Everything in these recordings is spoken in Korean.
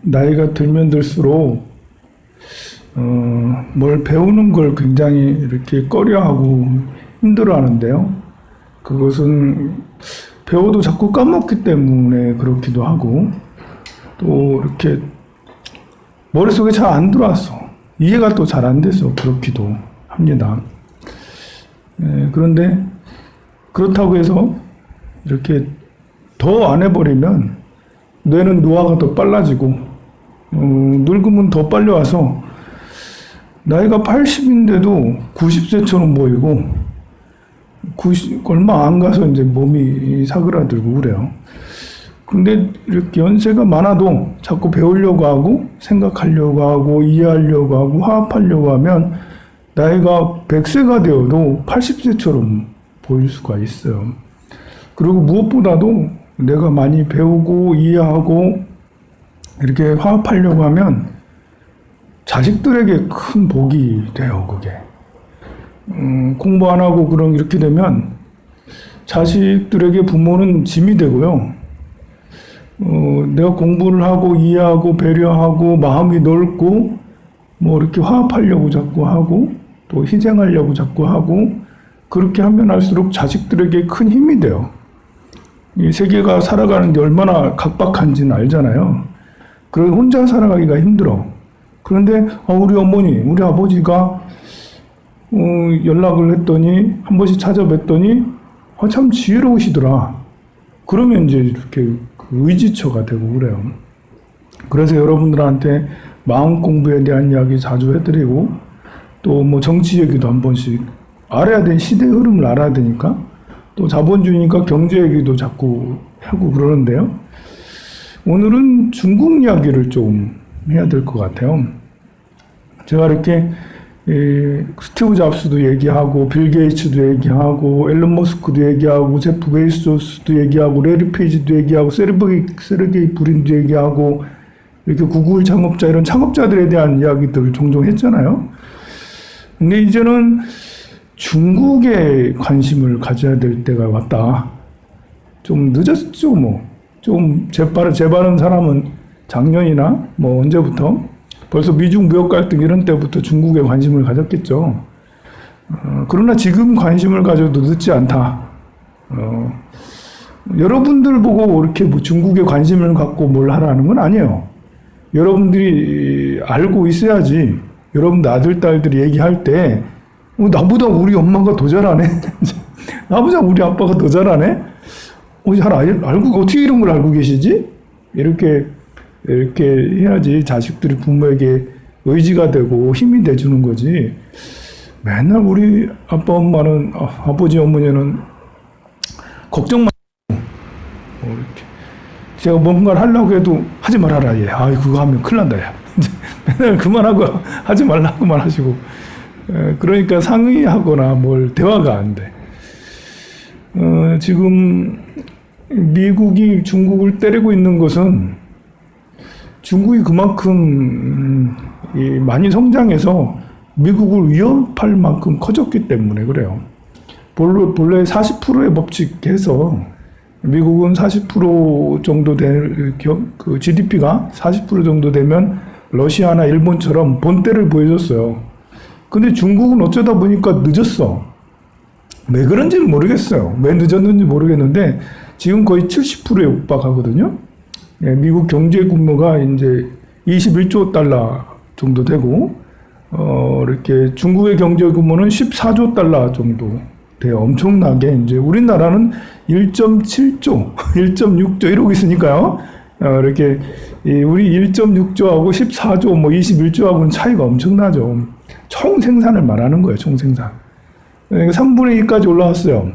나이가 들면 들수록 뭘 배우는 걸 굉장히 이렇게 꺼려하고 힘들어하는데요. 그것은 배워도 자꾸 까먹기 때문에 그렇기도 하고, 또 이렇게 머릿속에 잘 안 들어왔어. 이해가 또 잘 안 돼서 그렇기도 합니다. 그런데 그렇다고 해서 이렇게 더 안 해버리면 뇌는 노화가 더 빨라지고 늙으면 더 빨리 와서 나이가 80인데도 90세처럼 보이고 90 얼마 안 가서 이제 몸이 사그라들고 그래요. 근데 이렇게 연세가 많아도 자꾸 배우려고 하고 생각하려고 하고 이해하려고 하고 화합하려고 하면 나이가 100세가 되어도 80세처럼 보일 수가 있어요. 그리고 무엇보다도 내가 많이 배우고 이해하고 이렇게 화합하려고 하면 자식들에게 큰 복이 돼요, 그게. 공부 안 하고 그런 이렇게 되면 자식들에게 부모는 짐이 되고요. 내가 공부를 하고 이해하고 배려하고 마음이 넓고 뭐 이렇게 화합하려고 자꾸 하고 또 희생하려고 자꾸 하고 그렇게 하면 할수록 자식들에게 큰 힘이 돼요. 이 세계가 살아가는 게 얼마나 각박한지는 알잖아요. 그래서 혼자 살아가기가 힘들어. 그런데 우리 어머니, 우리 아버지가 연락을 했더니 한 번씩 찾아뵀더니 참 지혜로우시더라. 그러면 이제 이렇게 의지처가 되고 그래요. 그래서 여러분들한테 마음 공부에 대한 이야기 자주 해드리고 또 뭐 정치 얘기도 한 번씩 알아야 되는 시대의 흐름을 알아야 되니까 또 자본주의니까 경제 얘기도 자꾸 하고 그러는데요. 오늘은 중국 이야기를 좀 해야 될 것 같아요. 제가 이렇게 스티브 잡스도 얘기하고 빌 게이츠도 얘기하고 앨런 머스크도 얘기하고 제프 베이조스도 얘기하고 레리 페이지도 얘기하고 세르게이 브린도 얘기하고 이렇게 구글 창업자 이런 창업자들에 대한 이야기들을 종종 했잖아요. 근데 이제는 중국에 관심을 가져야 될 때가 왔다. 좀 늦었죠, 뭐. 좀 재바른 사람은 작년이나 뭐 언제부터 벌써 미중 무역 갈등 이런 때부터 중국에 관심을 가졌겠죠. 그러나 지금 관심을 가져도 늦지 않다. 여러분들 보고 이렇게 뭐 중국에 관심을 갖고 뭘 하라는 건 아니에요. 여러분들이 알고 있어야지. 여러분들 아들, 딸들이 얘기할 때 나보다 우리 엄마가 더 잘하네. 나보다 우리 아빠가 더 잘하네. 잘 알고 어떻게 이런 걸 알고 계시지? 이렇게 해야지 자식들이 부모에게 의지가 되고 힘이 돼주는 거지. 맨날 우리 아빠 엄마는 아버지 어머니는 걱정만 하고 이렇게 제가 뭔가를 하려고 해도 하지 말아라 얘. 그거 하면 큰일 난다 야. 맨날 그만하고 하지 말라고만 하시고 그러니까 상의하거나 뭘 대화가 안 돼. 지금 미국이 중국을 때리고 있는 것은 중국이 그만큼 많이 성장해서 미국을 위협할 만큼 커졌기 때문에 그래요. 본래 40%의 법칙에서 미국은 40% 정도 될 그 GDP가 40% 정도 되면 러시아나 일본처럼 본때를 보여줬어요. 근데 중국은 어쩌다 보니까 늦었어. 왜 그런지는 모르겠어요. 왜 늦었는지 모르겠는데 지금 거의 70%에 육박하거든요. 미국 경제 규모가 이제 21조 달러 정도 되고, 이렇게 중국의 경제 규모는 14조 달러 정도 돼요. 엄청나게 이제 우리나라는 1.7조, 1.6조 이러고 있으니까요. 이렇게 우리 1.6조하고 14조, 뭐 21조하고는 차이가 엄청나죠. 총 생산을 말하는 거예요. 총 생산. 그러니까 3분의 2까지 올라왔어요.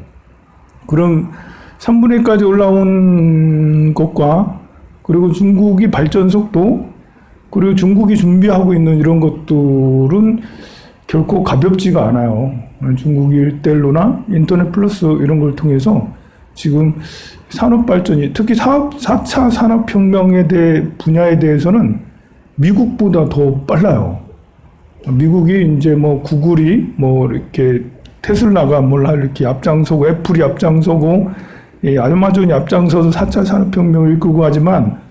그럼 3분의 2까지 올라온 것과 그리고 중국이 발전 속도 그리고 중국이 준비하고 있는 이런 것들은 결코 가볍지가 않아요. 중국이 1대1로나 인터넷 플러스 이런 걸 통해서 지금 산업 발전이 특히 4차 산업혁명에 대해 분야에 대해서는 미국보다 더 빨라요. 미국이 이제 뭐 구글이 뭐 이렇게 테슬라가 몰라 이렇게 앞장서고 애플이 앞장서고 아마존이 앞장서서 4차 산업혁명을 이끌고 하지만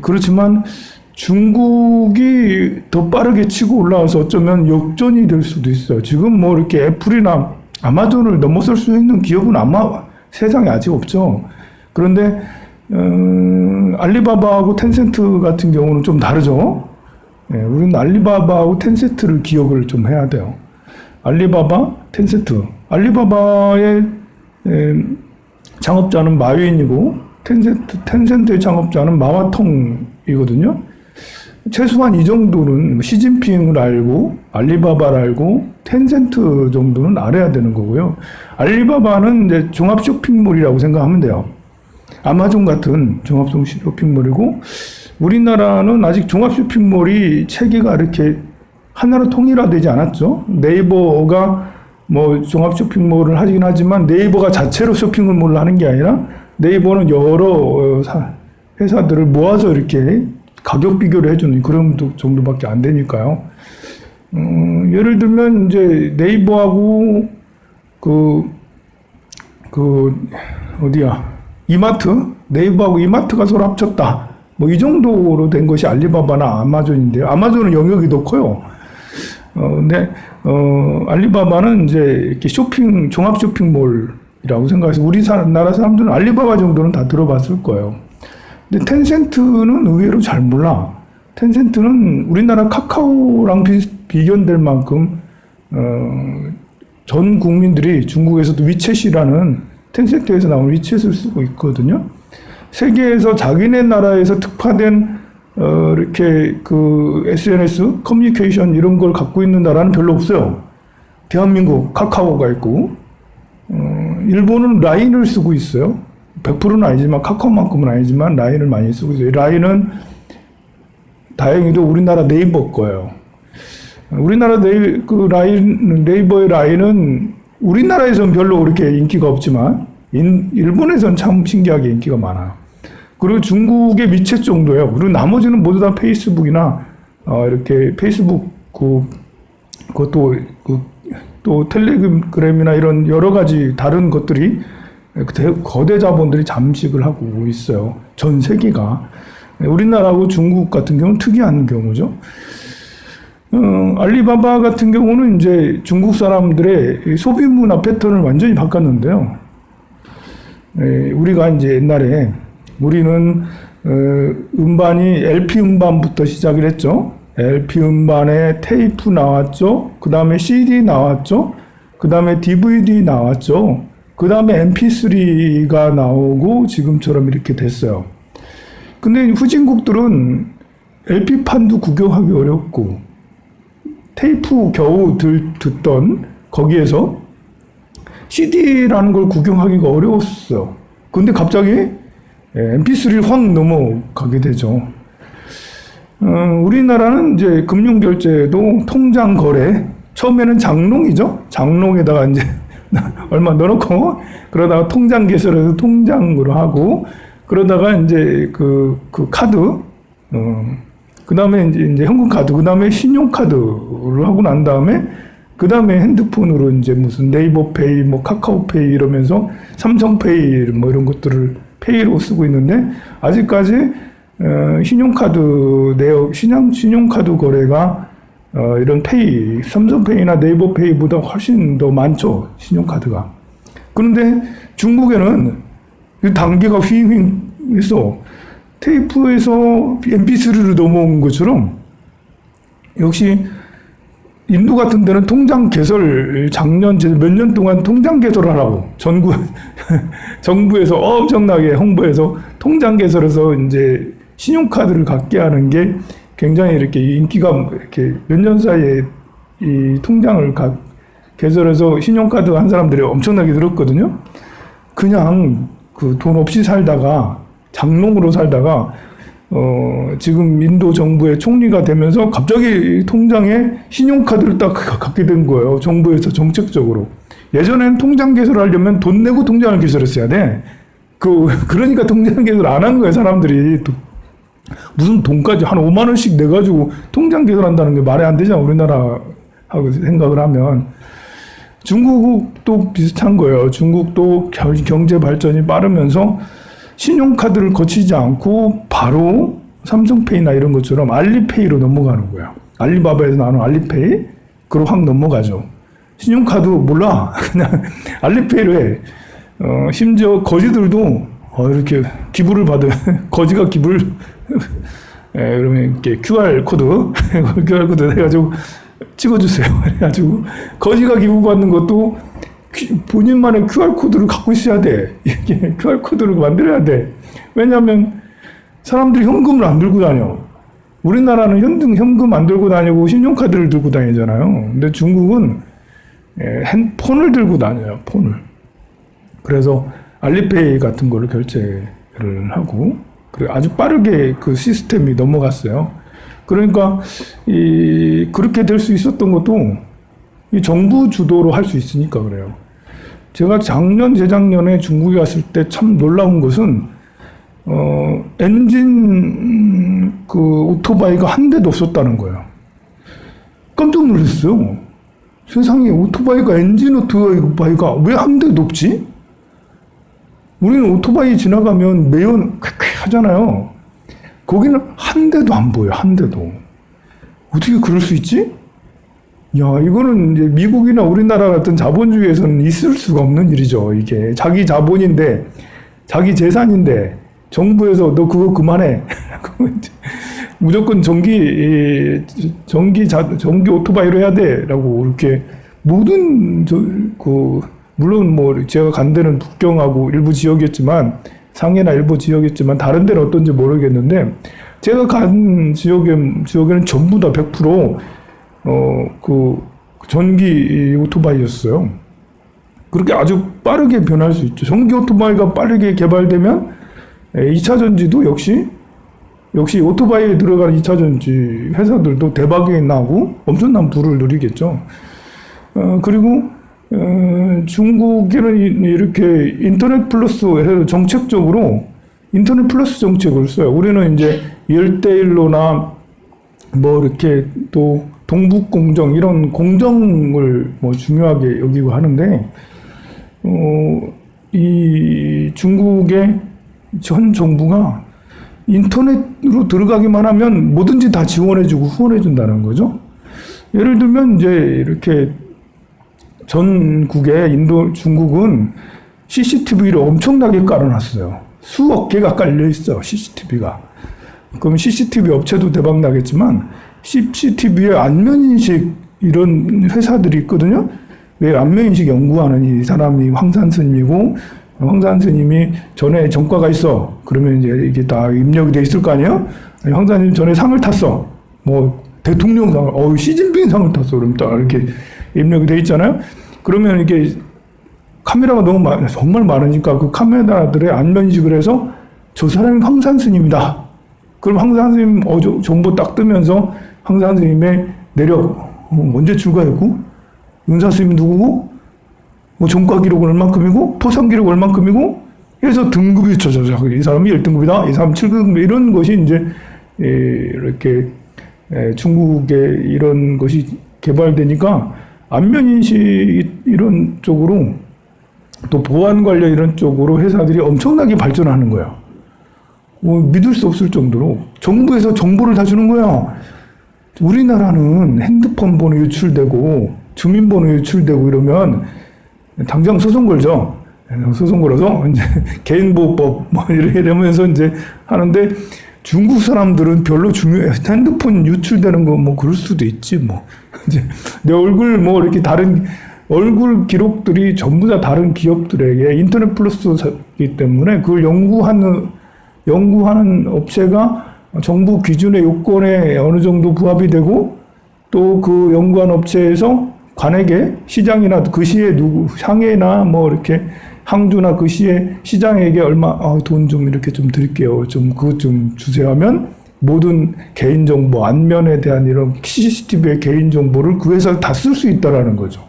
그렇지만 중국이 더 빠르게 치고 올라와서 어쩌면 역전이 될 수도 있어요. 지금 뭐 이렇게 애플이나 아마존을 넘어설 수 있는 기업은 아마 세상에 아직 없죠. 그런데 알리바바하고 텐센트 같은 경우는 좀 다르죠. 우리는 알리바바하고 텐센트를 기억을 좀 해야 돼요. 알리바바, 텐센트. 알리바바의 창업자는 마윈이고 텐센트의 창업자는 마와텅이거든요. 최소한 이 정도는 시진핑을 알고 알리바바를 알고 텐센트 정도는 알아야 되는 거고요. 알리바바는 이제 종합 쇼핑몰이라고 생각하면 돼요. 아마존 같은 종합 쇼핑몰이고 우리나라는 아직 종합 쇼핑몰이 체계가 이렇게 하나로 통일화되지 않았죠. 네이버가 뭐 종합 쇼핑몰을 하긴 하지만 네이버가 자체로 쇼핑몰을 하는 게 아니라 네이버는 여러 회사들을 모아서 이렇게 가격 비교를 해주는 그런 정도밖에 안 되니까요. 예를 들면 이제 네이버하고 이마트, 네이버하고 이마트가 서로 합쳤다. 뭐 이 정도로 된 것이 알리바바나 아마존인데요. 아마존은 영역이 더 커요. 근데 알리바바는 이제 이렇게 종합 쇼핑몰이라고 생각해서 우리나라 사람들은 알리바바 정도는 다 들어봤을 거예요. 근데 텐센트는 의외로 잘 몰라. 텐센트는 우리나라 카카오랑 비견될 만큼 전 국민들이 중국에서도 위챗이라는 텐센트에서 나온 위챗을 쓰고 있거든요. 세계에서 자기네 나라에서 특화된 이렇게 그 SNS 커뮤니케이션 이런 걸 갖고 있는 나라는 별로 없어요. 대한민국 카카오가 있고 일본은 라인을 쓰고 있어요. 100%는 아니지만 카카오만큼은 아니지만 라인을 많이 쓰고 있어요. 라인은 다행히도 우리나라 네이버 거예요. 우리나라 네이버의 라인은 우리나라에서는 별로 그렇게 인기가 없지만 일본에서는 참 신기하게 인기가 많아요. 그리고 중국의 위챗 정도예요. 그리고 나머지는 모두 다 페이스북이나 이렇게 페이스북 그것도 또 텔레그램이나 이런 여러 가지 다른 것들이 거대 자본들이 잠식을 하고 있어요. 전 세계가. 우리나라하고 중국 같은 경우는 특이한 경우죠. 알리바바 같은 경우는 이제 중국 사람들의 소비 문화 패턴을 완전히 바꿨는데요. 우리가 이제 옛날에 우리는 음반이 LP 음반부터 시작을 했죠. LP 음반에 테이프 나왔죠. 그 다음에 CD 나왔죠. 그 다음에 DVD 나왔죠. 그 다음에 MP3가 나오고 지금처럼 이렇게 됐어요. 근데 후진국들은 LP판도 구경하기 어렵고 테이프 겨우 듣던 거기에서 CD라는 걸 구경하기가 어려웠어요. 근데 갑자기 MP3를 확 넘어가게 되죠. 우리나라는 이제 금융결제도 통장 거래, 처음에는 장롱이죠. 장롱에다가 이제 얼마 넣어놓고, 그러다가 통장 개설해서 통장으로 하고, 그러다가 이제 그 카드, 그 다음에 이제 현금 카드, 그 다음에 신용카드를 하고 난 다음에, 그 다음에 핸드폰으로 이제 무슨 네이버페이, 뭐 카카오페이 이러면서 삼성페이 뭐 이런 것들을 페이로 쓰고 있는데, 아직까지 신용카드 신용카드 거래가 이런 페이, 삼성페이나 네이버페이보다 훨씬 더 많죠, 신용카드가. 그런데 중국에는 단계가 휘잉휘잉해서 테이프에서 MP3로 넘어온 것처럼 역시 인도 같은 데는 통장 개설 작년 몇 년 동안 통장 개설을 하라고 정부에서 엄청나게 홍보해서 통장 개설해서 이제 신용카드를 갖게 하는 게 굉장히 이렇게 인기가 이렇게 몇 년 사이에 이 통장을 개설해서 신용카드 한 사람들이 엄청나게 늘었거든요. 그냥 그 돈 없이 살다가 장롱으로 살다가 지금 인도 정부의 총리가 되면서 갑자기 통장에 신용카드를 딱 갖게 된 거예요. 정부에서 정책적으로. 예전엔 통장 개설하려면 돈 내고 통장을 개설했어야 돼. 그러니까 통장 개설 안 한 거예요, 사람들이. 무슨 돈까지 한 5만 원씩 내가지고 통장 개설한다는 게 말이 안 되잖아, 우리나라하고 생각을 하면. 중국도 비슷한 거예요. 중국도 경제 발전이 빠르면서 신용카드를 거치지 않고 바로 삼성페이나 이런 것처럼 알리페이로 넘어가는 거야. 알리바바에서 나오는 알리페이, 그로 확 넘어가죠. 신용카드 몰라. 그냥 알리페이로 해. 심지어 거지들도 이렇게 기부를 받으면, 거지가 기부를, 그러면 이렇게 QR코드, QR코드 해가지고 찍어주세요. 그래가지고 거지가 기부받는 것도 본인만의 QR코드를 갖고 있어야 돼. 이렇게 QR코드를 만들어야 돼. 왜냐하면 사람들이 현금을 안 들고 다녀. 우리나라는 현금 안 들고 다니고 신용카드를 들고 다니잖아요. 근데 중국은 핸폰을 들고 다녀요. 폰을. 그래서 알리페이 같은 거를 결제를 하고, 그리고 아주 빠르게 그 시스템이 넘어갔어요. 그러니까 그렇게 될 수 있었던 것도 이 정부 주도로 할 수 있으니까 그래요. 제가 작년, 재작년에 중국에 갔을 때 참 놀라운 것은, 엔진 그 오토바이가 한 대도 없었다는 거예요. 깜짝 놀랐어요. 세상에 오토바이가, 엔진 오토바이가 왜 한 대도 없지? 우리는 오토바이 지나가면 매연 쾌쾌하잖아요. 거기는 한 대도 안 보여요. 한 대도. 어떻게 그럴 수 있지? 야, 이거는 이제 미국이나 우리나라 같은 자본주의에서는 있을 수가 없는 일이죠. 이게 자기 자본인데, 자기 재산인데, 정부에서 너 그거 그만해. 무조건 전기 오토바이로 해야 돼. 라고 이렇게 모든, 물론 뭐 제가 간 데는 북경하고 일부 지역이었지만, 상해나 일부 지역이었지만, 다른 데는 어떤지 모르겠는데, 제가 간 지역에는 전부 다 100% 전기 오토바이였어요. 그렇게 아주 빠르게 변할 수 있죠. 전기 오토바이가 빠르게 개발되면 2차 전지도 역시 오토바이에 들어가는 2차 전지 회사들도 대박이 나고 엄청난 부를 누리겠죠. 그리고 중국에는 이렇게 인터넷 플러스 정책적으로 인터넷 플러스 정책을 써요. 우리는 이제 1대1로나 뭐 이렇게 또 동북공정 이런 공정을 뭐 중요하게 여기고 하는데, 이 중국의 전 정부가 인터넷으로 들어가기만 하면 뭐든지 다 지원해주고 후원해준다는 거죠. 예를 들면 이제 이렇게 전국에 중국은 CCTV를 엄청나게 깔아놨어요. 수억 개가 깔려 있어, CCTV가. 그럼 CCTV 업체도 대박 나겠지만 CCTV의 안면인식 이런 회사들이 있거든요. 왜 안면인식 연구하는 이 사람이 황산 스님이고, 황산 스님이 전에 전과가 있어. 그러면 이제 이게 다 입력이 돼 있을 거 아니에요? 황산 스님 전에 상을 탔어. 뭐 대통령상을, 시진핑 상을 탔어. 그럼 딱 이렇게 입력이 돼 있잖아요. 그러면 이게 카메라가 너무 정말 많으니까 그 카메라들의 안면인식을 해서 저 사람이 황산 스님이다. 그럼 황산 스님 정보 딱 뜨면서 황산 스님의 내력, 언제 출가했고, 윤사 스님 누구고, 뭐 전과 기록은 얼만큼이고, 토상 기록은 얼만큼이고, 해서 등급이 이 사람이 1등급이다, 이 사람 7등급, 이런 것이 이제, 이렇게, 중국에 이런 것이 개발되니까, 안면인식 이런 쪽으로, 또 보안 관련 이런 쪽으로 회사들이 엄청나게 발전하는 거야. 믿을 수 없을 정도로 정부에서 정보를 다 주는 거야. 우리나라는 핸드폰 번호 유출되고 주민번호 유출되고 이러면 당장 소송 걸죠. 소송 걸어서 이제 개인보호법 뭐 이러면서 이제 하는데, 중국 사람들은 별로 핸드폰 유출되는 거 뭐 그럴 수도 있지 뭐. 이제 내 얼굴 뭐 이렇게 다른 얼굴 기록들이 전부 다 다른 기업들에게 인터넷 플러스이기 때문에 그걸 연구하는 업체가 정부 기준의 요건에 어느 정도 부합이 되고, 또 그 연구한 업체에서 관에게 시장이나 그 시에 상해나 뭐 이렇게 항주나 그 시에 시장에게 얼마 돈 좀 이렇게 좀 드릴게요. 좀 그것 좀 주세요 하면 모든 개인정보, 안면에 대한 이런 CCTV의 개인정보를 그 회사에 다 쓸 수 있다라는 거죠.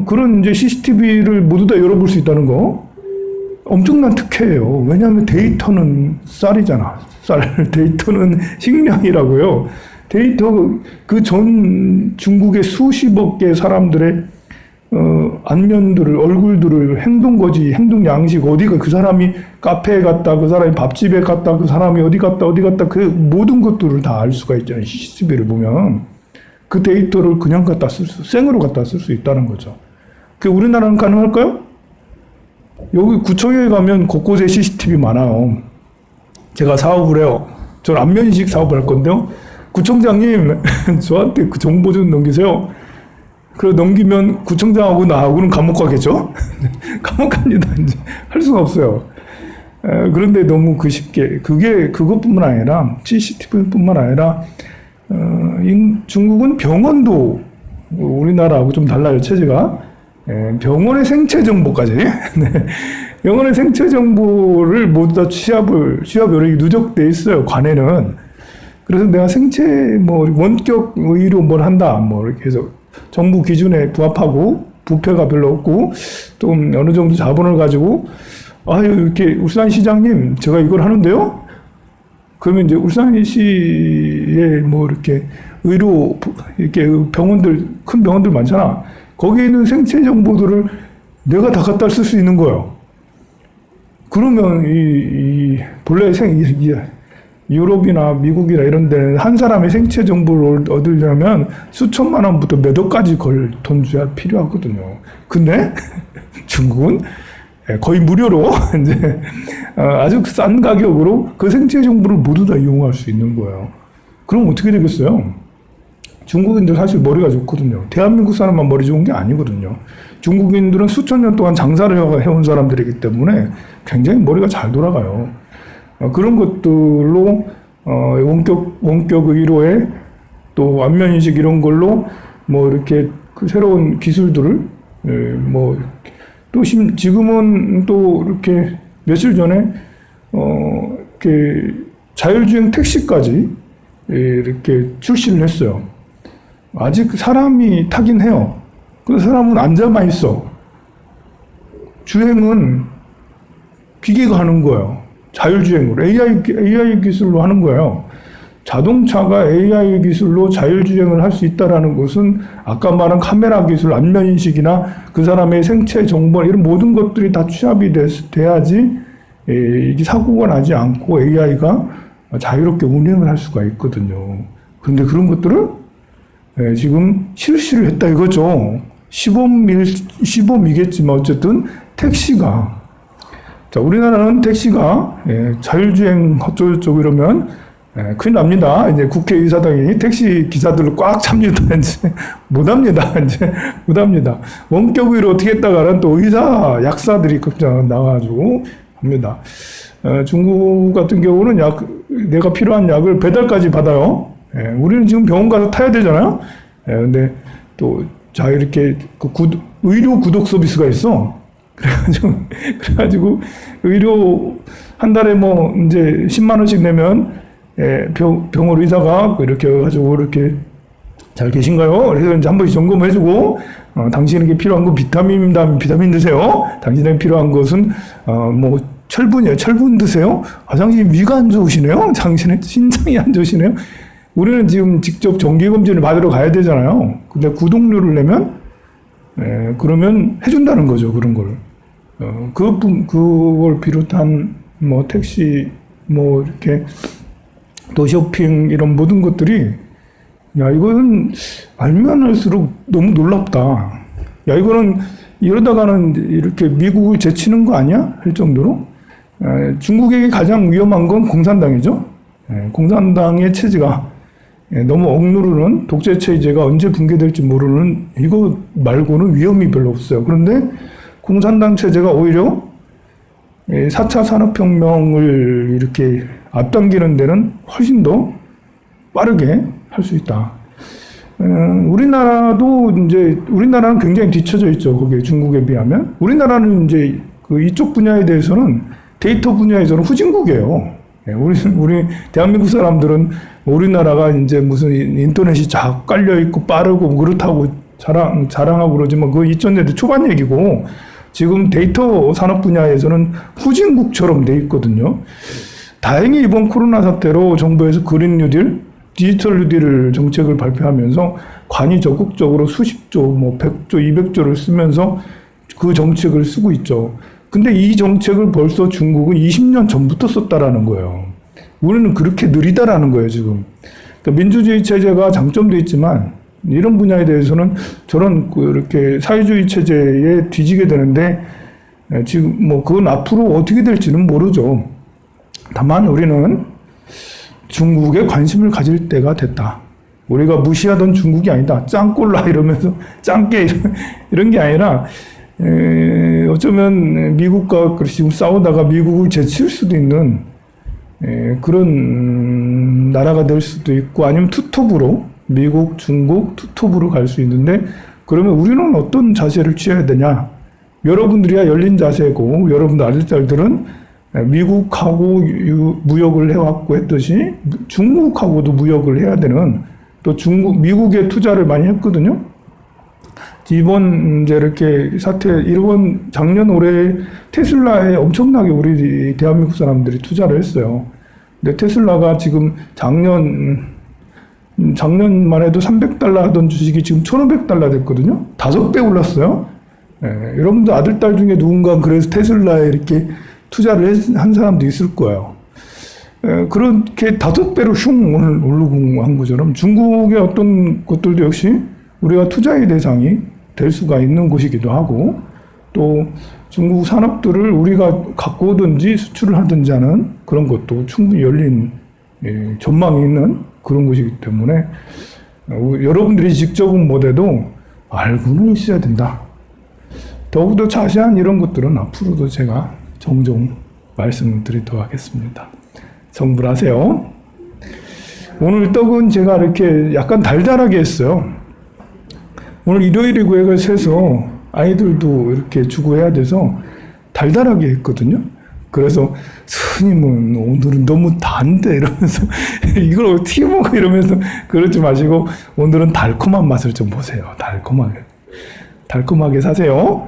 그런 이제 CCTV를 모두 다 열어볼 수 있다는 거 엄청난 특혜예요. 왜냐하면 데이터는 쌀이잖아. 데이터는 식량이라고요. 데이터 그 전 중국의 수십억 개 사람들의 안면들을, 얼굴들을, 행동거지, 행동 양식, 어디가, 그 사람이 카페에 갔다, 그 사람이 밥집에 갔다, 그 사람이 어디 갔다, 그 모든 것들을 다 알 수가 있잖아요. CCTV를 보면. 그 데이터를 그냥 생으로 갖다 쓸 수 있다는 거죠. 그 우리나라는 가능할까요? 여기 구청에 가면 곳곳에 CCTV 많아요. 제가 사업을 해요. 저는 안면인식 사업을 할 건데요. 구청장님, 저한테 그 정보 좀 넘기세요. 그걸 넘기면 구청장하고 나하고는 감옥 가겠죠? 감옥 갑니다. 이제 할 수가 없어요. 그런데 너무 쉽게, 그것뿐만 아니라, CCTV뿐만 아니라, 중국은 병원도 우리나라하고 좀 달라요, 체제가. 병원의 생체 정보까지. 네. 병원의 생체 정보를 모두 다 취합 요령이 누적돼 있어요, 관에는. 그래서 내가 원격 의료 뭘 한다, 이렇게 해서 정부 기준에 부합하고, 부패가 별로 없고, 좀 어느 정도 자본을 가지고, 이렇게 울산시장님, 제가 이걸 하는데요? 그러면 이제 울산시에 이렇게 이렇게 큰 병원들 많잖아. 거기에 있는 생체 정보들을 내가 다 갖다 쓸 수 있는 거예요. 그러면 본래 유럽이나 미국이나 이런 데는 한 사람의 생체 정보를 얻으려면 수천만 원부터 몇 억까지 돈 줘야 필요하거든요. 근데 중국은 거의 무료로 이제 아주 싼 가격으로 그 생체 정보를 모두 다 이용할 수 있는 거예요. 그럼 어떻게 되겠어요? 중국인들 사실 머리가 좋거든요. 대한민국 사람만 머리 좋은 게 아니거든요. 중국인들은 수천 년 동안 장사를 해온 사람들이기 때문에 굉장히 머리가 잘 돌아가요. 그런 것들로 원격 의료에 또 안면인식 이런 걸로 이렇게 그 새로운 기술들을 또 지금은 또 이렇게 며칠 전에 이렇게 자율주행 택시까지 이렇게 출시를 했어요. 아직 사람이 타긴 해요. 그 사람은 앉아만 있어. 주행은 기계가 하는 거예요. 자율주행으로. AI 기술로 하는 거예요. 자동차가 AI 기술로 자율주행을 할 수 있다는 것은 아까 말한 카메라 기술, 안면인식이나 그 사람의 생체 정보 이런 모든 것들이 다 취합이 돼야지 이게 사고가 나지 않고 AI가 자유롭게 운행을 할 수가 있거든요. 그런데 그런 것들을 지금 실시를 했다 이거죠. 시범이겠지만 어쨌든 택시가 우리나라는 택시가 자율주행 어쩌고저쩌고 이러면 큰일 납니다. 이제 국회의사당이 택시 기사들을 꽉 찹니다. 이제 못합니다. 못합니다. 원격의로 어떻게 했다가는 또 의사, 약사들이 나와가지고 합니다. 중국 같은 경우는 내가 필요한 약을 배달까지 받아요. 우리는 지금 병원 가서 타야 되잖아요. 근데 또 이렇게 의료 구독 서비스가 있어. 그래가지고 의료 한 달에 이제 10만 원씩 내면 병원 의사가 이렇게 해가지고 이렇게 잘 계신가요? 그래서 이제 한 번씩 점검해주고 당신에게 필요한 건 비타민입니다. 비타민 드세요. 당신에게 필요한 것은 철분이에요. 철분 드세요. 당신 위가 안 좋으시네요. 당신의 신장이 안 좋으시네요. 우리는 지금 직접 정기검진을 받으러 가야 되잖아요. 근데 구독료를 내면 그러면 해준다는 거죠. 그런 걸. 그걸 비롯한 택시 이렇게 도쇼핑 이런 모든 것들이 이거는 알면 할수록 너무 놀랍다. 이거는 이러다가는 이렇게 미국을 제치는 거 아니야? 할 정도로 중국에게 가장 위험한 건 공산당이죠. 공산당의 체제가 너무 억누르는 독재 체제가 언제 붕괴될지 모르는 이거 말고는 위험이 별로 없어요. 그런데 공산당 체제가 오히려 4차 산업혁명을 이렇게 앞당기는 데는 훨씬 더 빠르게 할 수 있다. 우리나라는 굉장히 뒤처져 있죠. 거기에 중국에 비하면. 우리나라는 이제 이쪽 분야에 대해서는 데이터 분야에서는 후진국이에요. 우리 대한민국 사람들은 우리나라가 이제 무슨 인터넷이 쫙 깔려 있고 빠르고 그렇다고 자랑하고 그러지만 그 2000년대 초반 얘기고 지금 데이터 산업 분야에서는 후진국처럼 돼 있거든요. 다행히 이번 코로나 사태로 정부에서 그린 뉴딜, 디지털 뉴딜 정책을 발표하면서 관이 적극적으로 수십조, 뭐 100조, 200조를 쓰면서 그 정책을 쓰고 있죠. 근데 이 정책을 벌써 중국은 20년 전부터 썼다라는 거예요. 우리는 그렇게 느리다라는 거예요, 지금. 그러니까 민주주의 체제가 장점도 있지만 이런 분야에 대해서는 저런 이렇게 사회주의 체제에 뒤지게 되는데 지금 뭐 그건 앞으로 어떻게 될지는 모르죠. 다만 우리는 중국에 관심을 가질 때가 됐다. 우리가 무시하던 중국이 아니다. 짱꼴라 이러면서 짱깨 이런 게 아니라 어쩌면 미국과 지금 싸우다가 미국을 제칠 수도 있는 그런 나라가 될 수도 있고 아니면 투톱으로 미국, 중국 투톱으로 갈 수 있는데 그러면 우리는 어떤 자세를 취해야 되냐? 여러분들이야 열린 자세고 여러분들 아들딸들은 미국하고 무역을 해왔고 했듯이 중국하고도 무역을 해야 되는 또 미국에 투자를 많이 했거든요. 이번 이제 이렇게 사태, 이번 작년 올해 테슬라에 엄청나게 우리 대한민국 사람들이 투자를 했어요. 근데 테슬라가 지금 작년만 해도 $300 하던 주식이 지금 $1,500 됐거든요. 5배 올랐어요. 여러분들 아들, 딸 중에 누군가 그래서 테슬라에 이렇게 투자를 한 사람도 있을 거예요. 그렇게 5배로 슝 오르고 한 것처럼 중국의 어떤 것들도 역시 우리가 투자의 대상이 될 수가 있는 곳이기도 하고 또 중국 산업들을 우리가 갖고 오든지 수출을 하든지 하는 그런 것도 충분히 열린 전망이 있는 그런 곳이기 때문에 여러분들이 직접은 못해도 알고는 있어야 된다. 더욱더 자세한 이런 것들은 앞으로도 제가 종종 말씀을 드리도록 하겠습니다. 성불하세요. 오늘 떡은 제가 이렇게 약간 달달하게 했어요. 오늘 일요일이고 해서 세서 아이들도 이렇게 주고 해야 돼서 달달하게 했거든요. 그래서 스님은 오늘은 너무 단데 이러면서 이걸 어떻게 먹어 이러면서 그러지 마시고 오늘은 달콤한 맛을 좀 보세요. 달콤하게 사세요.